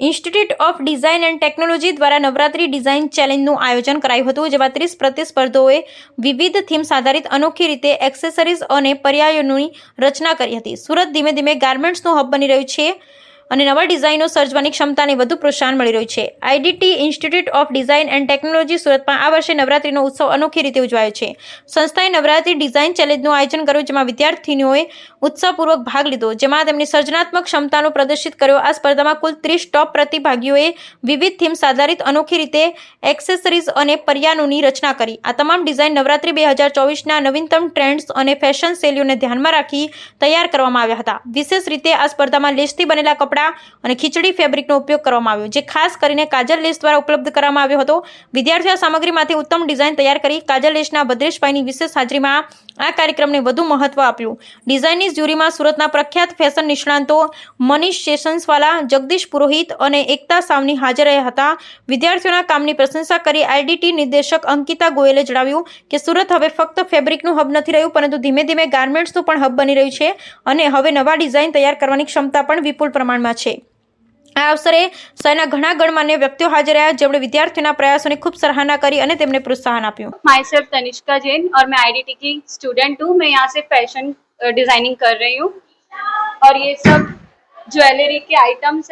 Institute of design and technology દ્વારા Navratri design ચેલેન્જનું આયોજન કરાયું હતું, જેમાં 30 પ્રતિસ્પર્ધીઓએ વિવિધ થીમ્સ આધારિત અનોખી રીતે એક્સેસરીઝ અને પર્યાયોની રચના કરી હતી. સુરત ધીમે ધીમે ગાર્મેન્ટ્સનું હબ બની રહ્યું છે અને નવા ડિઝાઇનો સર્જવાની ક્ષમતાને વધુ પ્રોત્સાહન મળી રહ્યું છે. IDT institute of design and technology સુરતમાં આ વર્ષે નવરાત્રીનો ઉત્સવ અનોખી રીતે ઉજવાયો છે. સંસ્થાએ નવરાત્રી ડિઝાઇન ચેલેન્જનું આયોજન કર્યું, જેમાં વિદ્યાર્થીનીઓએ ઉત્સાહપૂર્વક ભાગ લીધો, જેમાં તેમની સર્જનાત્મક ક્ષમતાનો પ્રદર્શિત કર્યો. આ સ્પર્ધામાં કુલ 30 ટોપ પ્રતિભાગીઓએ વિવિધ થીમ્સ આધારિત અનોખી રીતે એક્સેસરીઝ અને પર્યાયોની રચના કરી. આ તમામ ડિઝાઇન નવરાત્રી 2024ના નવીનતમ ટ્રેન્ડ્સ અને ફેશન શૈલીઓને ધ્યાનમાં રાખી તૈયાર કરવામાં આવ્યા હતા. વિશેષ રીતે આ સ્પર્ધામાં લેસથી બનેલા કપડાં અને ખીચડી ફેબ્રિકનો ઉપયોગ કરવામાં આવ્યો, જે ખાસ કરીને કાજલ લેસ દ્વારા ઉપલબ્ધ કરવામાં આવ્યો હતો. વિદ્યાર્થીઓ આ સામગ્રીમાંથી ઉત્તમ ડિઝાઇન તૈયાર કરી. કાજલ લેસના ભદ્રેશભાઈની વિશેષ હાજરીમાં આ કાર્યક્રમને વધુ મહત્વ આપ્યું. ડિઝાઇનની જ્યુરીમાં સુરતના પ્રખ્યાત ફેશન નિષ્ણાંતો મનીષ સેશન્સવાલા, જગદીશ પુરોહિત અને એકતા સાવની હાજર રહ્યા હતા. વિદ્યાર્થીઓના કામની પ્રશંસા કરી આઈડીટી નિર્દેશક અંકિતા ગોયલે જણાવ્યું કે સુરત હવે ફક્ત ફેબ્રિકનું હબ નથી રહ્યું, પરંતુ ધીમે ધીમે ગાર્મેન્ટ્સનું પણ હબ બની રહ્યું છે અને હવે નવા ડિઝાઇન તૈયાર કરવાની ક્ષમતા પણ વિપુલ પ્રમાણમાં છે. આ અવસરે શહેરના ઘણા ગણમાન્ય વ્યક્તિઓ હાજર રહ્યા, જેમણે વિદ્યાર્થીઓના પ્રયાસોની ખૂબ सराहना કરી અને તેમને પ્રોત્સાહन આપ્યું. माई सेल्फ तनिष्का जैन और मैं आईडीटी की स्टूडेंट हूँ. मैं यहाँ से फैशन डिजाइनिंग कर रही हूँ और ये सब ज्वेलरी के आइटम्स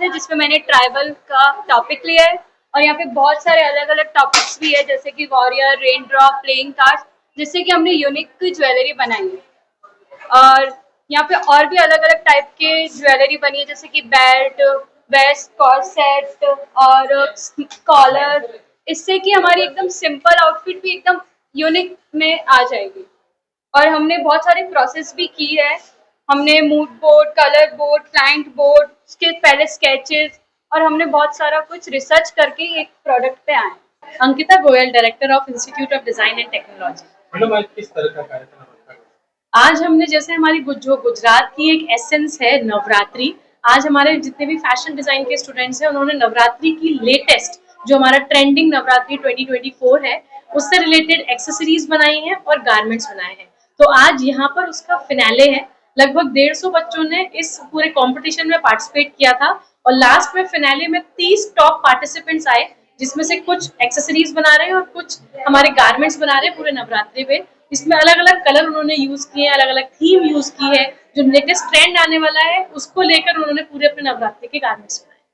है जिसमें मैंने ट्राइबल का टॉपिक लिया है और यहाँ पे बहुत सारे अलग अलग टॉपिक्स भी है, जैसे कि warrior, rain drop, playing cards, जिससे कि हमने यूनिक ज्वेलरी बनाई है. और यहाँ पे और भी अलग अलग टाइप के ज्वेलरी बनी है, जैसे कि बेल्ट, वेस्ट, कॉर्सेट और कॉलर, इससे कि हमारी एकदम सिंपल आउटफिट भी एकदम यूनिक में आ जाएगी. और हमने बहुत सारे प्रोसेस भी की है. हमने mood board, colour board, client board, उसके पहले स्केचेस, और हमने बहुत सारा कुछ रिसर्च करके एक प्रोडक्ट पे आए. Ankita Goyal, director of institute of design and technology. Madam, आज किस तरह का कार्यक्रम आज हमने, जैसे हमारी जो गुजरात की एक एसेंस है नवरात्रि, आज हमारे जितने भी फैशन डिजाइन के स्टूडेंट्स हैं उन्होंने नवरात्रि की लेटेस्ट जो हमारा ट्रेंडिंग नवरात्रि 2024 है उससे रिलेटेड एक्सेसरीज बनाई हैं और गारमेंट्स बनाए हैं. तो आज यहाँ पर उसका फिनाले है. लगभग 150 बच्चों ने इस पूरे कंपटीशन में पार्टिसिपेट किया था और लास्ट में फिनाले में 30 टॉप पार्टिसिपेंट्स आए, जिसमें से कुछ एक्सेसरीज बना रहे हैं और कुछ हमारे गारमेंट्स बना रहे हैं पूरे नवरात्रि पे. इसमें अलग अलग कलर उन्होंने यूज किए हैं, अलग अलग थीम यूज की है. जो लेटेस्ट ट्रेंड आने वाला है उसको लेकर उन्होंने पूरे अपने नवरात्रि के गारमेंट्स बनाए.